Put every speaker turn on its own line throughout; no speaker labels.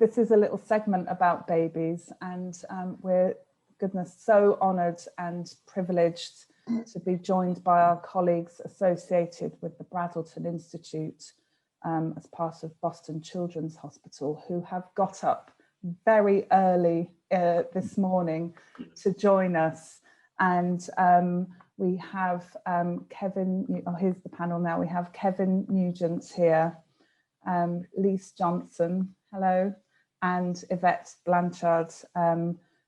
this is a little segment about babies, and we're, goodness, so honoured and privileged to be joined by our colleagues associated with the Brazelton Institute as part of Boston Children's Hospital, who have got up very early this morning to join us. And we have Kevin, oh, here's the panel now. We have Kevin Nugent here, Lise Johnson, hello, and Yvette Blanchard,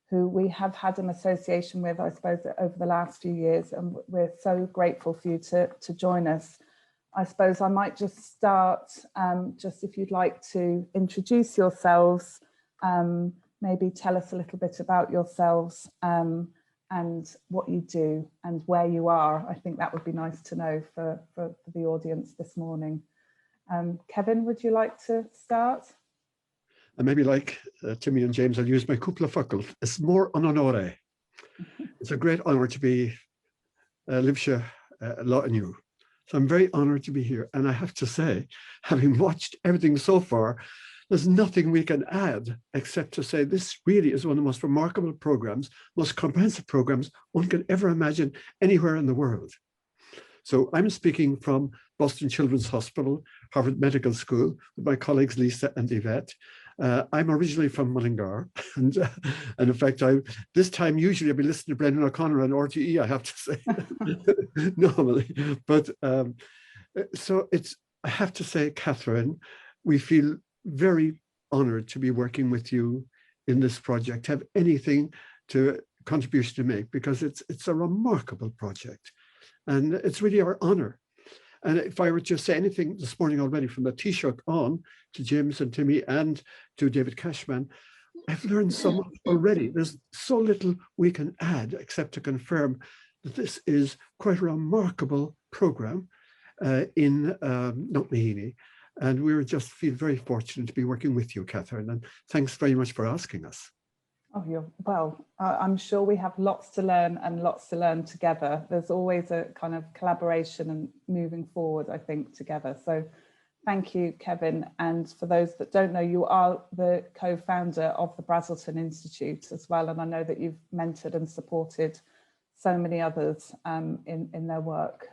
who we have had an association with, I suppose, over the last few years, and we're so grateful for you to join us. I suppose I might just start, just if you'd like to introduce yourselves, maybe tell us a little bit about yourselves and what you do and where you are. I think that would be nice to know for the audience this morning. Kevin, would you like to start?
And maybe like Timmy and James, I'll use my couple of facult. It's more an honore. It's a great honor to be Livsha Law and you. So I'm very honored to be here. And I have to say, having watched everything so far, there's nothing we can add except to say this really is one of the most remarkable programs, most comprehensive programs one could ever imagine anywhere in the world. So I'm speaking from Boston Children's Hospital, Harvard Medical School, with my colleagues Lisa and Yvette. I'm originally from Mullingar, and in fact, this time usually I'd be listening to Brendan O'Connor on RTE, I have to say, normally. But so I have to say, Katherine, we feel very honored to be working with you in this project, have anything to contribution to make, because it's a remarkable project, and it's really our honor. And if I were to say anything this morning already, from the Taoiseach on to James and Timmy and to David Cashman, I've learned so much already. There's so little we can add except to confirm that this is quite a remarkable program in Knocknaheeny. And we just feel very fortunate to be working with you, Katherine. And thanks very much for asking us.
Oh, well, I'm sure we have lots to learn and lots to learn together. There's always a kind of collaboration and moving forward, I think, together. So thank you, Kevin. And for those that don't know, you are the co-founder of the Brazelton Institute as well. And I know that you've mentored and supported so many others in their work.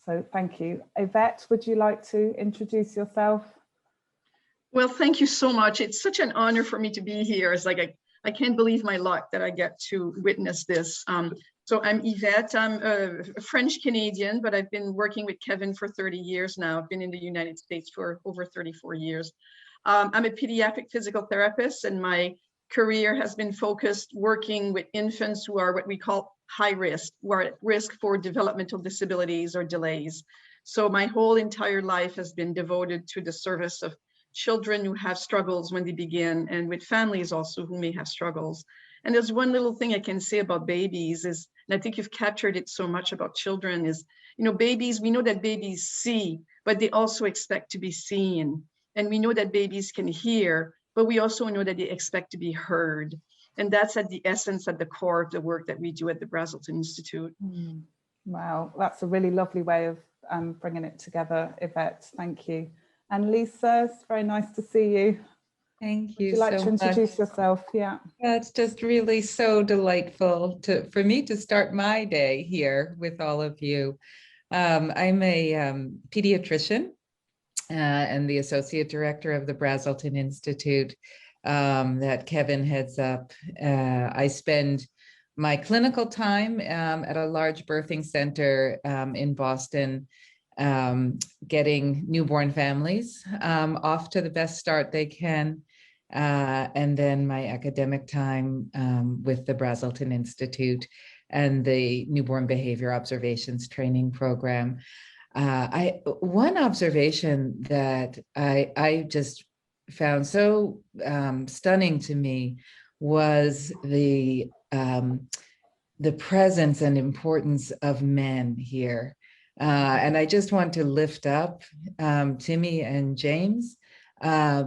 So thank you. Yvette, would you like to introduce yourself?
Well, thank you so much. It's such an honor for me to be here. It's like I can't believe my luck that I get to witness this. So I'm Yvette. I'm a French Canadian, but I've been working with Kevin for 30 years now. I've been in the United States for over 34 years. I'm a pediatric physical therapist, and my career has been focused working with infants who are what we call high risk, who are at risk for developmental disabilities or delays. So my whole entire life has been devoted to the service of children who have struggles when they begin, and with families also who may have struggles. And there's one little thing I can say about babies is, and I think you've captured it so much about children, is, you know, babies, we know that babies see, but they also expect to be seen. And we know that babies can hear, but we also know that they expect to be heard. And that's at the essence, at the core of the work that we do at the Brazelton Institute.
Wow, that's a really lovely way of bringing it together, Yvette. Thank you. And Lisa, it's very nice to see you.
Thank you.
Would you like to introduce yourself? Yeah.
It's just really so delightful for me to start my day here with all of you. I'm a pediatrician and the associate director of the Brazelton Institute that Kevin heads up. I spend my clinical time at a large birthing center in Boston, getting newborn families off to the best start they can. And then my academic time with the Brazelton Institute and the Newborn Behavior Observations Training Program. One observation that I just found so stunning to me was the presence and importance of men here. And I just want to lift up Timmy and James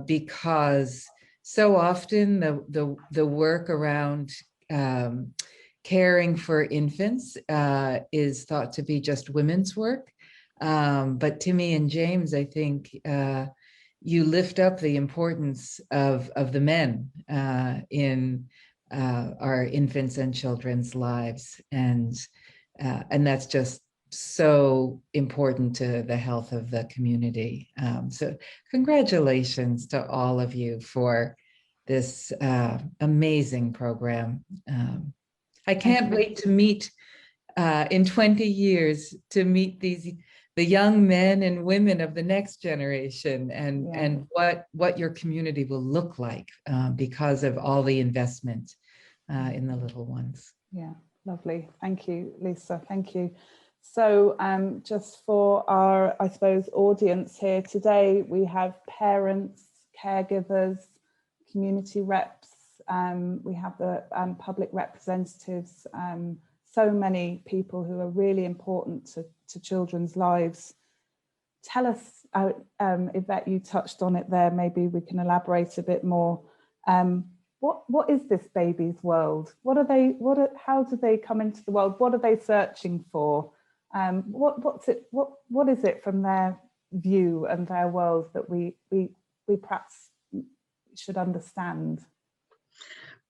because so often the work around caring for infants is thought to be just women's work. But Timmy and James, I think, you lift up the importance of the men in our infants and children's lives, and that's just so important to the health of the community. So congratulations to all of you for this amazing program. I can't wait to meet in 20 years, to meet the young men and women of the next generation, and what your community will look like because of all the investment in the little ones.
Yeah, lovely. Thank you, Lisa. Thank you. So just for our, I suppose, audience here today, we have parents, caregivers, community reps, we have the public representatives, so many people who are really important to children's lives. Tell us, Yvette, you touched on it there, maybe we can elaborate a bit more. What is this baby's world? How do they come into the world? What are they searching for? What is it from their view and their world that we perhaps should understand?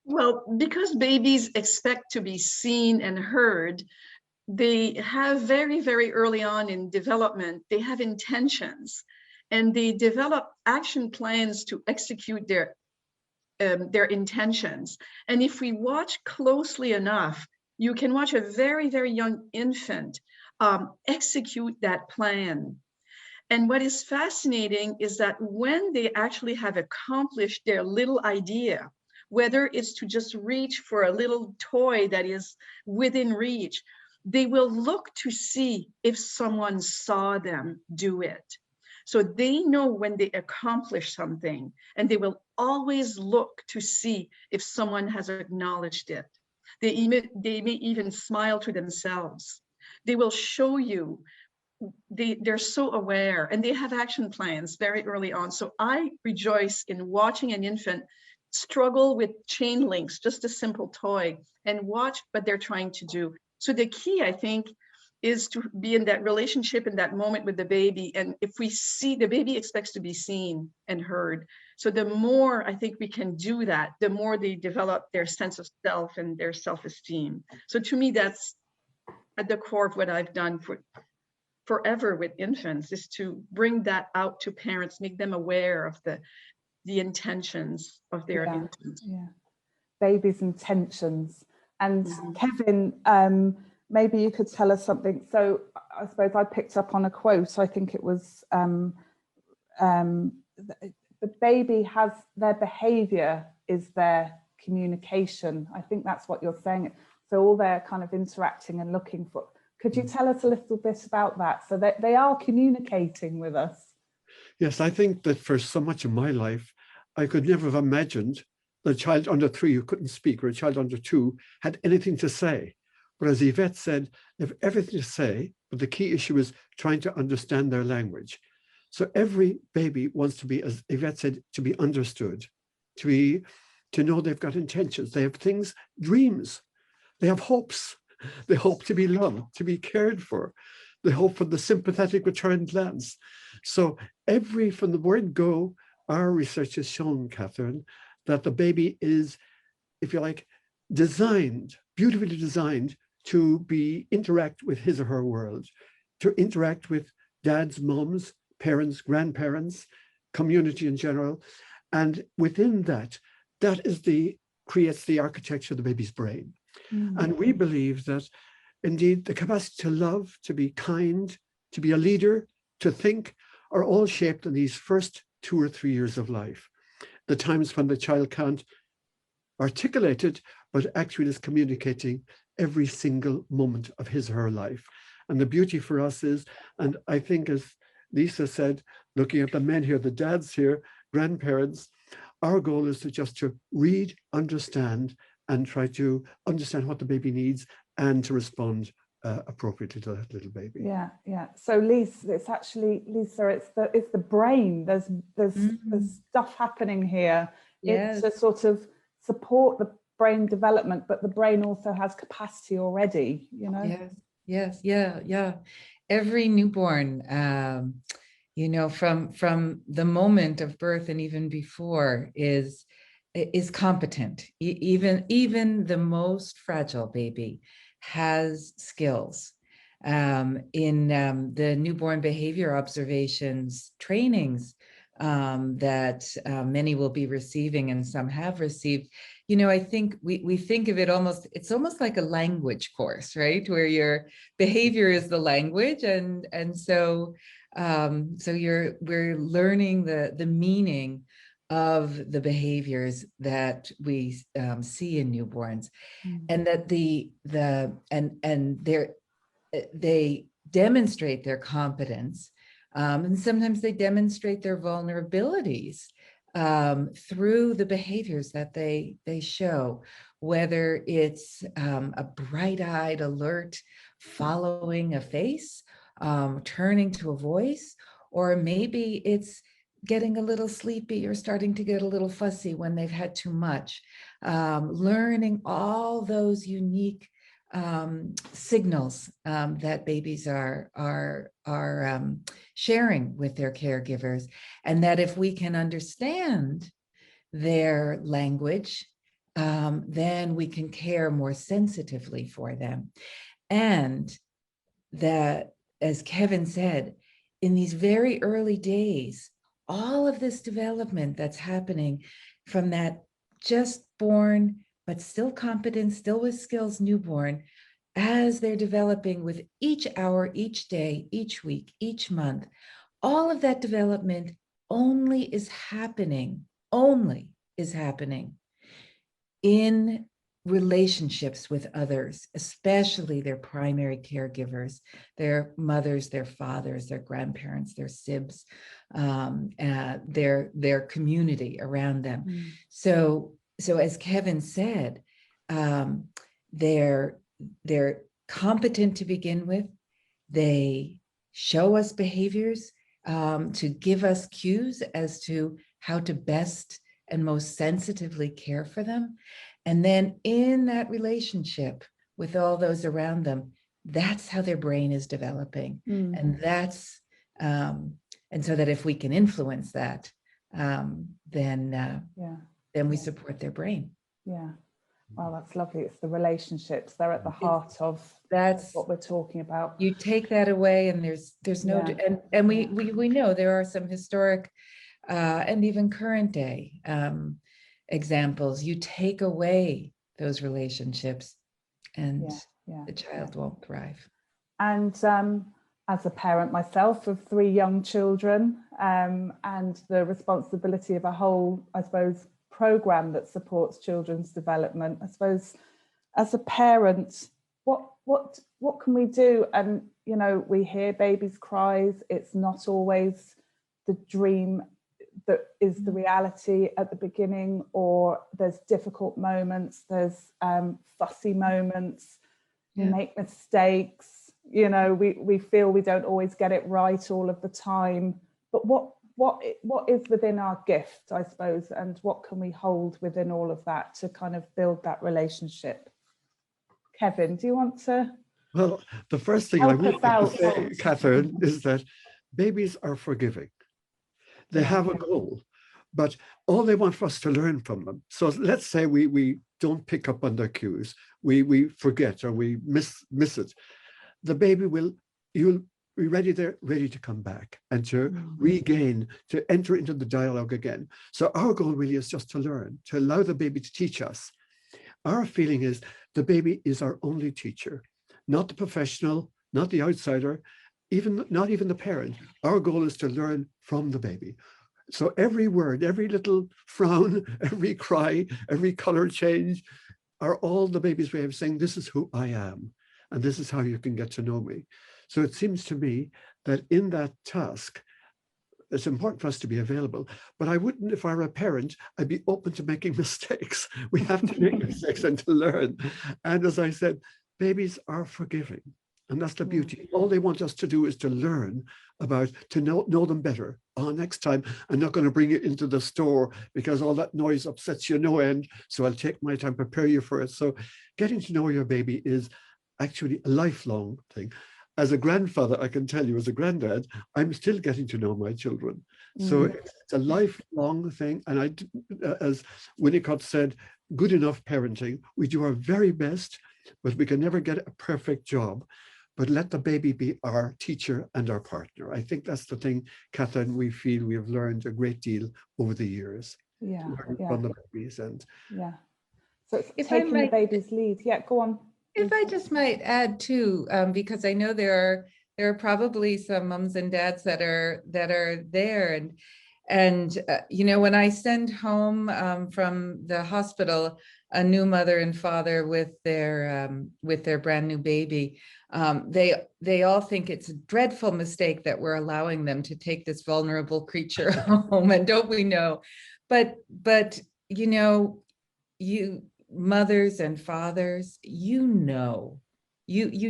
Well, because babies expect to be seen and heard, they have very, very early on in development, they have intentions, and they develop action plans to execute their intentions. And if we watch closely enough, you can watch a very, very young infant execute that plan. And what is fascinating is that when they actually have accomplished their little idea, whether it's to just reach for a little toy that is within reach, they will look to see if someone saw them do it. So they know when they accomplish something, and they will always look to see if someone has acknowledged it. They may even smile to themselves. They will show you. They're so aware, and they have action plans very early on. So I rejoice in watching an infant struggle with chain links, just a simple toy, and watch what they're trying to do. So the key, I think, is to be in that relationship in that moment with the baby. And if we see, the baby expects to be seen and heard. So the more I think we can do that, the more they develop their sense of self and their self-esteem. So to me, that's at the core of what I've done forever with infants, is to bring that out to parents, make them aware of the intentions of their infants.
Yeah, babies' intentions. And Kevin, maybe you could tell us something. So I suppose I picked up on a quote. I think it was the baby has their behavior is their communication. I think that's what you're saying. So all they're kind of interacting and looking for. Could you tell us a little bit about that, so that they are communicating with us?
Yes, I think that for so much of my life, I could never have imagined that a child under 3 who couldn't speak, or a child under 2 had anything to say. But as Yvette said, they have everything to say, but the key issue is trying to understand their language. So every baby wants to be, as Yvette said, to be understood, to know they've got intentions, they have things, dreams, they have hopes. They hope to be loved, to be cared for. They hope for the sympathetic return glance. So from the word go, our research has shown, Katherine, that the baby is, if you like, designed, beautifully designed to interact with his or her world, to interact with dads, moms, parents, grandparents, community in general. And within that creates the architecture of the baby's brain. And we believe that indeed the capacity to love, to be kind, to be a leader, to think, are all shaped in these first 2 or 3 years of life. The times when the child can't articulate it, but actually is communicating every single moment of his or her life. And the beauty for us is, and I think as Lisa said, looking at the men here, the dads here, grandparents, our goal is to read, understand, and try to understand what the baby needs and to respond appropriately to that little baby.
Yeah, yeah. So Lise, it's actually, Lisa, it's the brain. There's stuff happening here.
Yes.
It's to sort of support the brain development, but the brain also has capacity already, you know?
Yes, yeah. Every newborn, you know, from the moment of birth and even before is competent. Even the most fragile baby has skills. In the newborn behavior observations trainings that many will be receiving and some have received, you know, I think we think of it it's almost like a language course, right? Where your behavior is the language, and so we're learning the meaning of the behaviors that we see in newborns, and that they demonstrate their competence, and sometimes they demonstrate their vulnerabilities through the behaviors that they show, whether it's a bright-eyed, alert, following a face, turning to a voice, or maybe it's getting a little sleepy or starting to get a little fussy when they've had too much. Learning all those unique signals that babies are sharing with their caregivers, and that if we can understand their language, then we can care more sensitively for them. And that, as Kevin said, in these very early days, all of this development that's happening from that just born, but still competent, still with skills newborn, as they're developing with each hour, each day, each week, each month, all of that development only is happening in relationships with others, especially their primary caregivers, their mothers, their fathers, their grandparents, their sibs, their community around them. So as Kevin said, they're competent to begin with. They show us behaviors to give us cues as to how to best and most sensitively care for them. And then in that relationship with all those around them, that's how their brain is developing. And that's, and so that if we can influence that, then we support their brain.
Yeah. Well, that's lovely. It's the relationships. They're at the heart of what we're talking about.
You take that away and there's no, and we know there are some historic and even current day examples. You take away those relationships and the child won't thrive.
And as a parent myself of 3 young children, and the responsibility of a whole, I suppose, program that supports children's development, I suppose, as a parent, what can we do? And, you know, we hear babies' cries. It's not always the dream that is the reality at the beginning, or there's difficult moments, there's fussy moments, we make mistakes, you know, we feel we don't always get it right all of the time. But what is within our gift, I suppose, and what can we hold within all of that to kind of build that relationship? Kevin, do you want to?
Well, the first thing I would like to say, Katherine, is that babies are forgiving. They have a goal, but all they want for us to learn from them. So let's say we don't pick up on their cues, we forget or we miss it. The baby you'll be ready to come back and to regain, to enter into the dialogue again. So our goal really is just to learn, to allow the baby to teach us. Our feeling is the baby is our only teacher, not the professional, not the outsider, not even the parent. Our goal is to learn from the baby. So every word, every little frown, every cry, every color change are all the baby's way of saying, this is who I am, and this is how you can get to know me. So it seems to me that in that task, it's important for us to be available, but I wouldn't, if I were a parent, I'd be open to making mistakes. We have to make mistakes and to learn. And as I said, babies are forgiving. And that's the beauty. All they want us to do is to learn about, to know them better. Oh, next time, I'm not going to bring you into the store because all that noise upsets you no end. So I'll take my time, prepare you for it. So getting to know your baby is actually a lifelong thing. as a grandfather, I can tell you, as a granddad, I'm still getting to know my children. So it's a lifelong thing. And as Winnicott said, good enough parenting. We do our very best, but we can never get a perfect job. But let the baby be our teacher and our partner. I think that's the thing, Katherine, we feel we have learned a great deal over the years.
Yeah.
From the babies and
so it's
If
taking the baby's lead. Yeah, go on.
If I just might add too, because I know there are probably some mums and dads that are there, and you know, when I send home from the hospital a new mother and father with their brand new baby, they all think it's a dreadful mistake that we're allowing them to take this vulnerable creature home, and don't we know? But you know, you mothers and fathers, you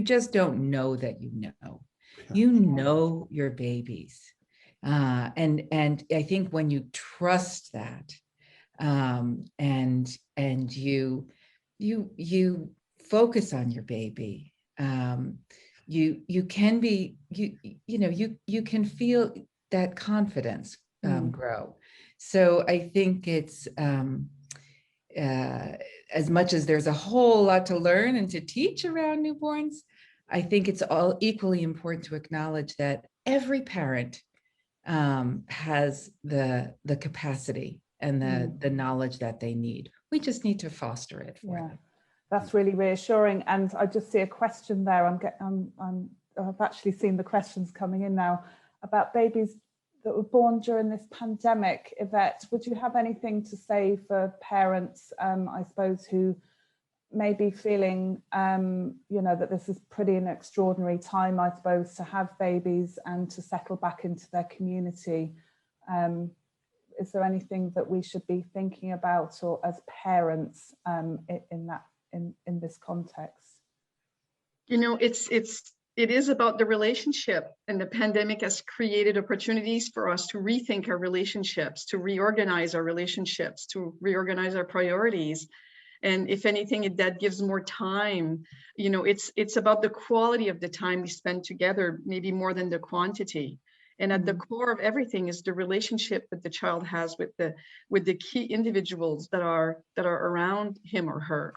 just don't know that you know your babies, and I think when you trust that, and you focus on your baby, you can be you can feel that confidence grow. So I think it's as much as there's a whole lot to learn and to teach around newborns, I think it's all equally important to acknowledge that every parent has the capacity and the knowledge that they need. We just need to foster it for them.
That's really reassuring. And I just see a question there. I've actually seen the questions coming in now about babies that were born during this pandemic. Yvette, would you have anything to say for parents, I suppose, who may be feeling, you know, that this is pretty an extraordinary time, I suppose, to have babies and to settle back into their community? Is there anything that we should be thinking about, or as parents, in this context?
You know, it is about the relationship, and the pandemic has created opportunities for us to rethink our relationships, to reorganize our relationships, to reorganize our priorities. And if anything, that gives more time. You know, it's about the quality of the time we spend together, maybe more than the quantity. And at the core of everything is the relationship that the child has with the key individuals that are around him or her.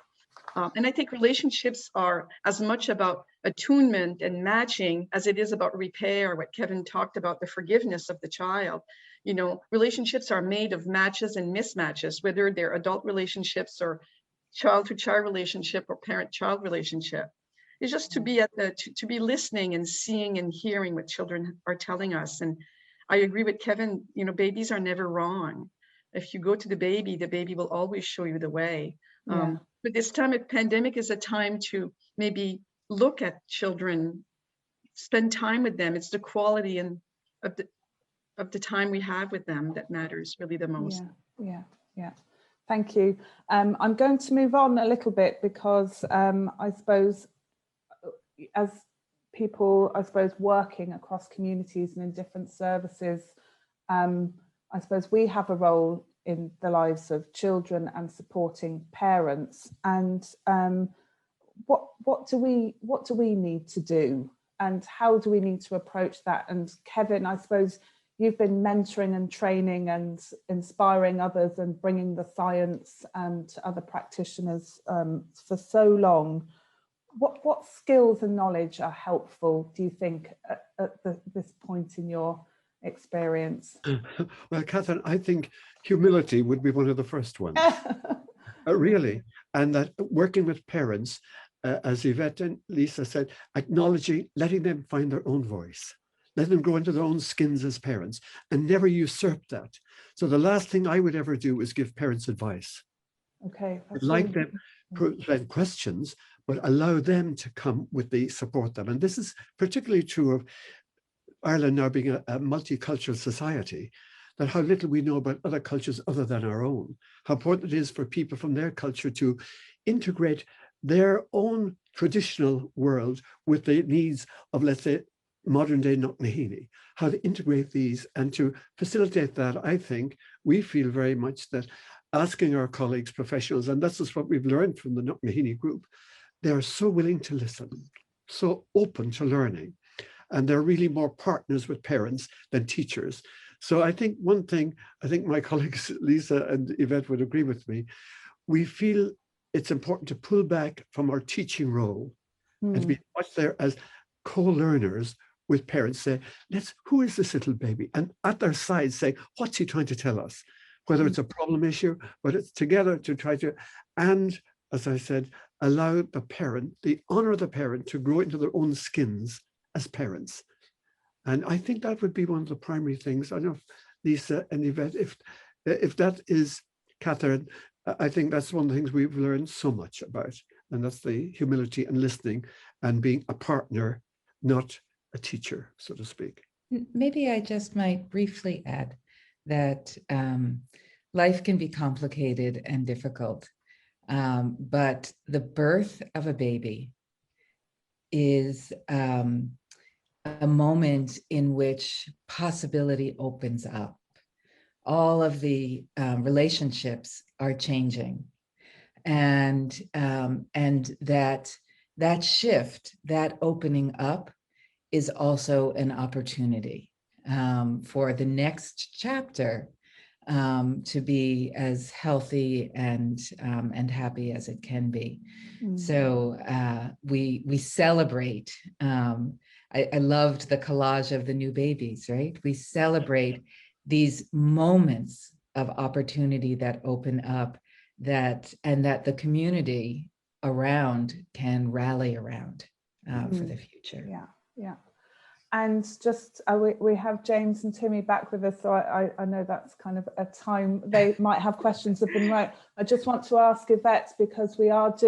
And I think relationships are as much about attunement and matching as it is about repair, what Kevin talked about, the forgiveness of the child. You know, relationships are made of matches and mismatches, whether they're adult relationships or child-to-child relationship or parent-child relationship. It's just to be to be listening and seeing and hearing what children are telling us. And I agree with Kevin, you know, babies are never wrong. If you go to the baby will always show you the way. But this time of pandemic is a time to maybe look at children, spend time with them. It's the quality of the time we have with them that matters really the most.
Yeah. Thank you. I'm going to move on a little bit because I suppose as people, I suppose, working across communities and in different services, I suppose we have a role in the lives of children and supporting parents. And what do we need to do, and how do we need to approach that? And Kevin, I suppose you've been mentoring and training and inspiring others and bringing the science to other practitioners for so long. What skills and knowledge are helpful, do you think, at this point in your experience?
Well, Katherine, I think humility would be one of the first ones. Really. And that working with parents, as Yvette and Lisa said, acknowledging, letting them find their own voice, letting them grow into their own skins as parents, and never usurp that. So the last thing I would ever do is give parents advice.
Okay.
I'd like them present questions, but allow them to come with the support them. And this is particularly true of Ireland now being a multicultural society, that how little we know about other cultures other than our own, how important it is for people from their culture to integrate their own traditional world with the needs of, let's say, modern day Knocknaheeny, how to integrate these. And to facilitate that, I think we feel very much that asking our colleagues, professionals, and this is what we've learned from the Knocknaheeny group, they are so willing to listen, so open to learning. and they're really more partners with parents than teachers. So I think one thing, I think my colleagues Lise and Yvette would agree with me, we feel it's important to pull back from our teaching role and to be much there as co-learners with parents. Say, who is this little baby? And at their side say, what's he trying to tell us? Whether it's a problem issue, but it's together to try to, and as I said, allow the parent, honor the parent to grow into their own skins as parents. And I think that would be one of the primary things. I don't know if Lise and Yvette, if that is Katherine, I think that's one of the things we've learned so much about. And that's the humility and listening and being a partner, not a teacher, so to speak.
Maybe I just might briefly add that life can be complicated and difficult, but the birth of a baby is a moment in which possibility opens up. All of the relationships are changing, and that shift, that opening up, is also an opportunity for the next chapter to be as healthy and happy as it can be. So we celebrate. I loved the collage of the new babies, right? We celebrate these moments of opportunity that open up, that the community around can rally around for the future.
Yeah. And just we have James and Timmy back with us, so I know that's kind of a time they might have questions of them, right? I just want to ask Yvette, because we have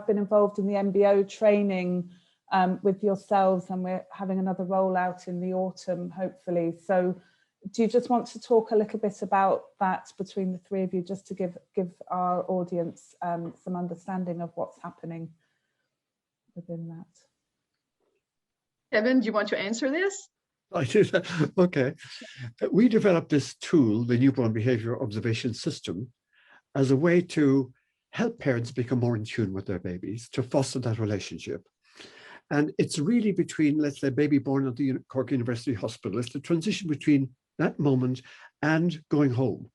been involved in the MBO training with yourselves, and we're having another rollout in the autumn, hopefully. So do you just want to talk a little bit about that between the three of you, just to give our audience some understanding of what's happening within that?
Evan, do you want to answer this?
I do. Okay. We developed this tool, the Newborn Behavior Observation System, as a way to help parents become more in tune with their babies, to foster that relationship. And it's really between, let's say, baby born at the Cork University Hospital. It's the transition between that moment and going home.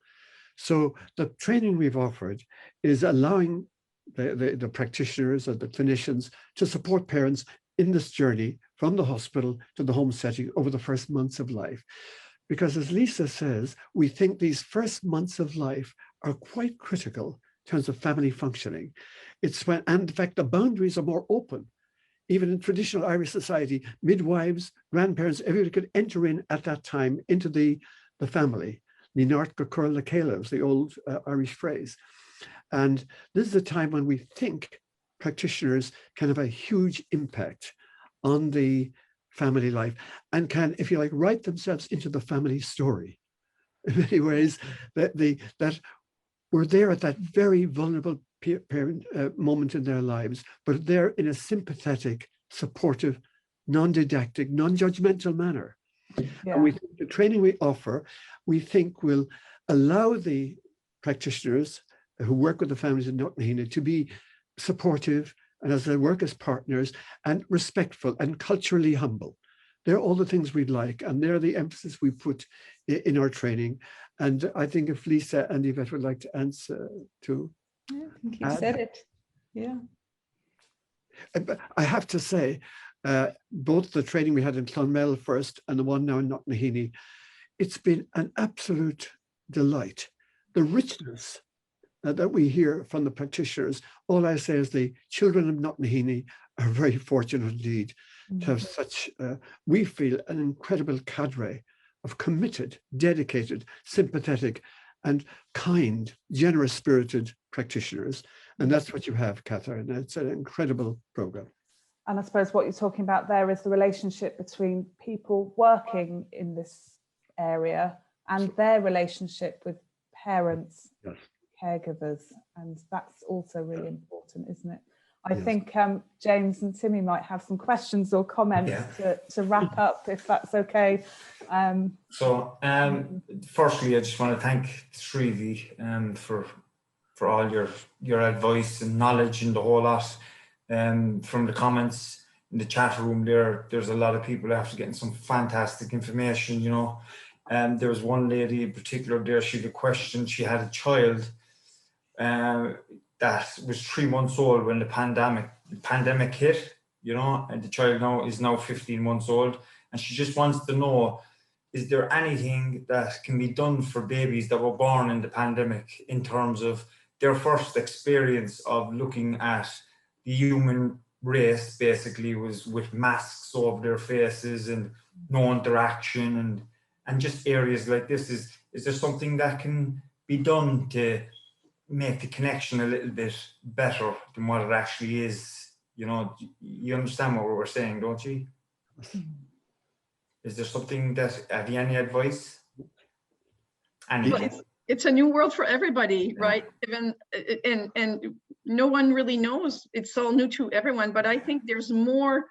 So the training we've offered is allowing the practitioners and the clinicians to support parents in this journey from the hospital to the home setting over the first months of life. Because as Lise says, we think these first months of life are quite critical in terms of family functioning. It's when, and in fact, the boundaries are more open. Even in traditional Irish society, midwives, grandparents, everybody could enter in at that time into the family. Ní náirt go cur le céile is the old Irish phrase. And this is a time when we think practitioners can have a huge impact on the family life and can, if you like, write themselves into the family story. In many ways, that we're there at that very vulnerable parent moment in their lives, but they're in a sympathetic, supportive, non-didactic, non-judgmental manner. Yeah. And we think the training we offer, we think will allow the practitioners who work with the families in Knocknaheena to be supportive, and as they work as partners, and respectful and culturally humble. They're all the things we'd like, and they're the emphasis we put in our training. And I think if Lise and Yvette would like to answer to.
I think you said it. Yeah.
I have to say, both the training we had in Clonmel first and the one now in Knocknaheena, it's been an absolute delight. The richness that we hear from the practitioners, all I say is the children of Knocknaheena are very fortunate indeed to have such, we feel, an incredible cadre of committed, dedicated, sympathetic, and kind, generous-spirited practitioners. And that's what you have, Katherine. It's an incredible program.
And I suppose what you're talking about there is the relationship between people working in this area and their relationship with parents, yes, caregivers. And that's also really important, isn't it? I think James and Timmy might have some questions or comments to wrap up, if that's okay.
Firstly, I just want to thank the three of you for all your advice and knowledge and the whole lot. From the comments, in the chat room there's a lot of people after getting some fantastic information, you know. And there was one lady in particular there, she had a question. She had a child that was 3 months old when the pandemic hit, you know, and the child is now 15 months old. And she just wants to know, is there anything that can be done for babies that were born in the pandemic in terms of their first experience of looking at the human race, basically, was with masks over their faces and no interaction and just areas like this? Is there something that can be done to make the connection a little bit better than what it actually is? You know, you understand what we're saying, don't you? Is there something that, have you any advice?
It's a new world for everybody, right? Even and no one really knows. It's all new to everyone, but I think there's more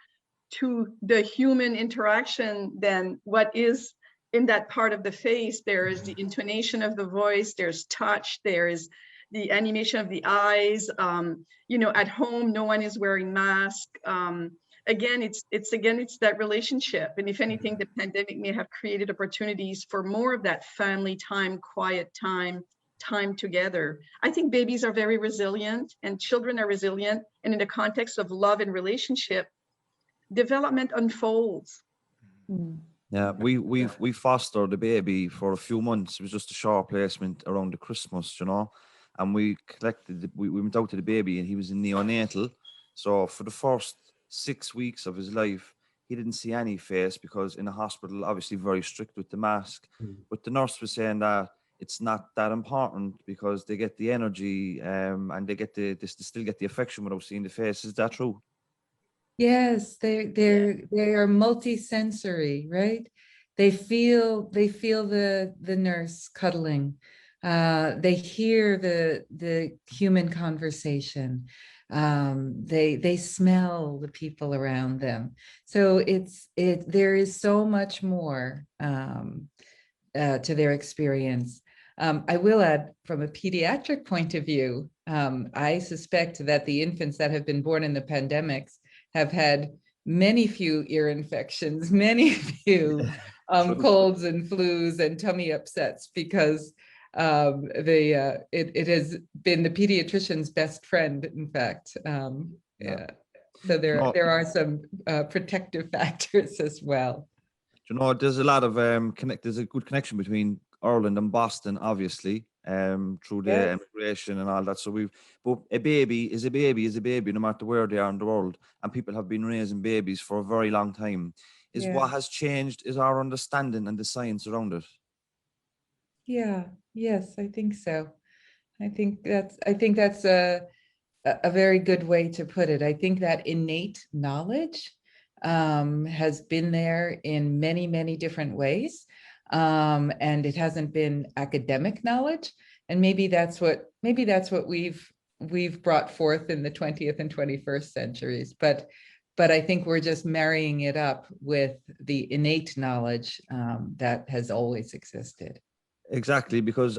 to the human interaction than what is in that part of the face. There is the intonation of the voice, there's touch, there is the animation of the eyes. You know, at home, no one is wearing mask. Again, it's that relationship. And if anything, the pandemic may have created opportunities for more of that family time, quiet time together. I think babies are very resilient and children are resilient. And in the context of love and relationship, development unfolds.
Yeah, we fostered the baby for a few months. It was just a short placement around the Christmas, you know, and we went out to the baby and he was in neonatal. So for the first 6 weeks of his life, he didn't see any face because in a hospital, obviously very strict with the mask. But the nurse was saying that it's not that important because they get the energy and they still get the affection without seeing the face. Is that true?
Yes, they are multisensory, right? They feel the nurse cuddling. They hear the human conversation. They smell the people around them. So there is so much more to their experience. I will add, from a pediatric point of view, I suspect that the infants that have been born in the pandemics have had many few ear infections, many few colds and flus and tummy upsets, because it has been the pediatrician's best friend, in fact. Yeah. So there are some protective factors as well.
You know, there's a lot of there's a good connection between Ireland and Boston, obviously, through the immigration and all that. So but a baby is a baby, no matter where they are in the world. And people have been raising babies for a very long time. What has changed is our understanding and the science around it.
Yeah, yes, I think so. I think that's a very good way to put it. I think that innate knowledge has been there in many, many different ways. And it hasn't been academic knowledge. And maybe that's what we've brought forth in the 20th and 21st centuries. But I think we're just marrying it up with the innate knowledge that has always existed.
Exactly, because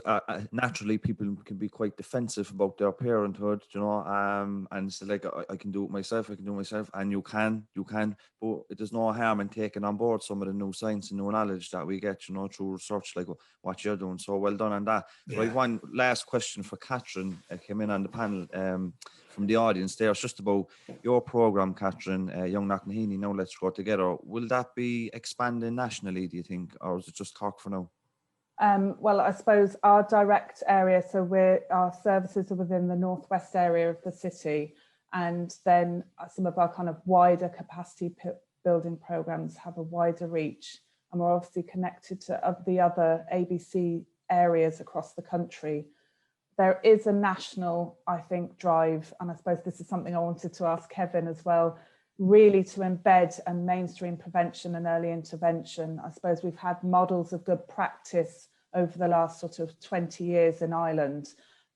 naturally people can be quite defensive about their parenthood, you know, and it's like, I can do it myself, and you can, but there's no harm in taking on board some of the new science and new knowledge that we get, you know, through research like what you're doing. So well done on that. So I have one last question for Katherine, came in on the panel from the audience there. It's just about your program, Katherine, Young Knocknaheeny, Now Let's Grow Together. Will that be expanding nationally, do you think, or is it just Cork for now?
Well, I suppose our direct area, so our services are within the northwest area of the city, and then some of our kind of wider capacity building programs have a wider reach, and we're obviously connected to the other ABC areas across the country. There is a national, I think, drive, and I suppose this is something I wanted to ask Kevin as well, really to embed and mainstream prevention and early intervention. I suppose we've had models of good practice over the last sort of 20 years in Ireland,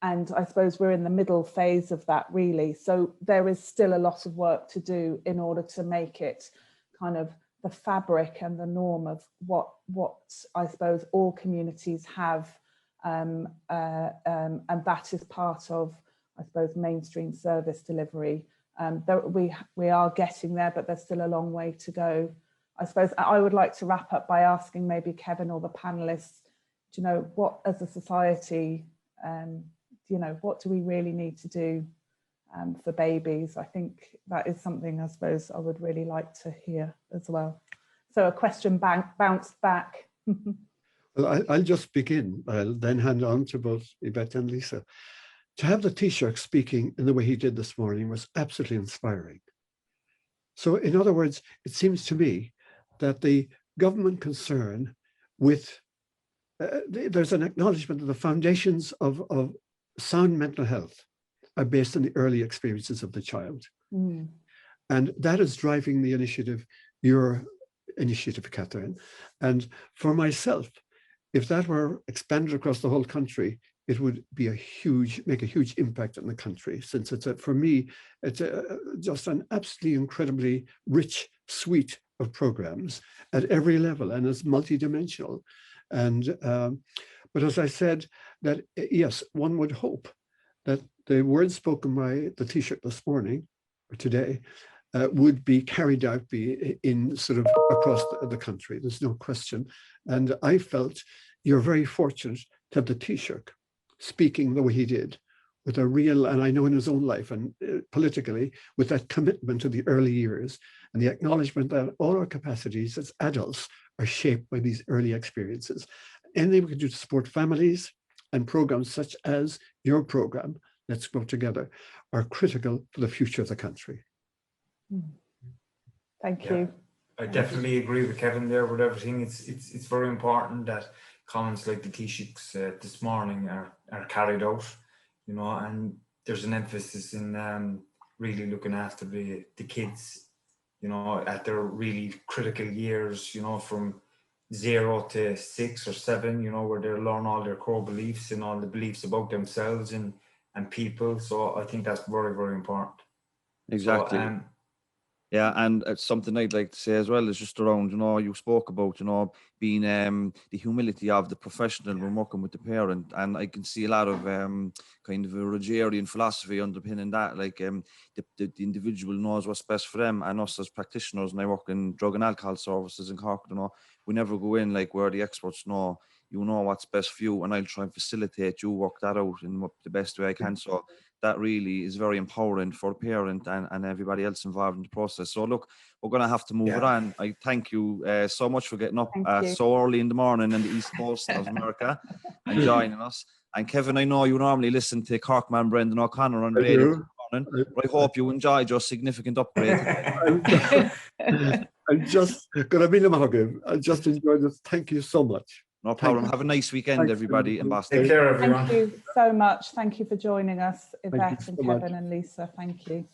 and I suppose we're in the middle phase of that, really. So there is still a lot of work to do in order to make it kind of the fabric and the norm of what I suppose all communities have, and that is part of, I suppose, mainstream service delivery. we are getting there, but there's still a long way to go. I suppose I would like to wrap up by asking maybe Kevin or the panelists, do you know, what as a society, you know, what do we really need to do for babies? I think that is something I suppose I would really like to hear as well. So a question bounced back.
Well, I'll just begin. I'll then hand on to both Yvette and Lise. To have the Taoiseach speaking in the way he did this morning was absolutely inspiring. So in other words, it seems to me that the government concern with, there's an acknowledgement that the foundations of sound mental health are based on the early experiences of the child. Mm. And that is driving the initiative, your initiative, Katherine. And for myself, if that were expanded across the whole country, it would be make a huge impact on the country, since it's for me, it's just an absolutely incredibly rich suite of programs at every level, and it's multidimensional. And but as I said, that yes, one would hope that the words spoken by the Taoiseach this morning or today would be carried out, be in sort of across the country. There's no question. And I felt you're very fortunate to have the Taoiseach speaking the way he did, with a real, and I know in his own life and politically, with that commitment to the early years and the acknowledgement that all our capacities as adults are shaped by these early experiences. Anything we can do to support families and programs such as your program, Let's Grow Together, are critical for the future of the country.
Thank you.
I definitely agree with Kevin there with everything. It's very important that comments like the Taoiseach's this morning are carried out, you know, and there's an emphasis in really looking after the kids, you know, at their really critical years, you know, from 0 to 6 or 7, you know, where they learn all their core beliefs and all the beliefs about themselves and people. So I think that's very, very important.
Exactly. So, yeah, and it's something I'd like to say as well is just around, you know, you spoke about, you know, being the humility of the professional when working with the parent, and I can see a lot of kind of a Rogerian philosophy underpinning that, like the individual knows what's best for them, and us as practitioners, and I work in drug and alcohol services in Cork, you know, we never go in like where the experts know, you know what's best for you, and I'll try and facilitate you work that out in the best way I can. So that really is very empowering for the parent and everybody else involved in the process. So look, we're going to have to move it on. I thank you so much for getting up so early in the morning in the East Coast of America and joining us. And Kevin, I know you normally listen to Corkman Brendan O'Connor on radio this morning, but I hope you enjoyed your significant upgrade.
I'm just going to be the I just enjoyed it. Thank you so much.
No problem. Have a nice weekend, everybody in Boston.
Take care, everyone.
Thank you so much. Thank you for joining us, Yvette and Kevin and Lise. Thank you.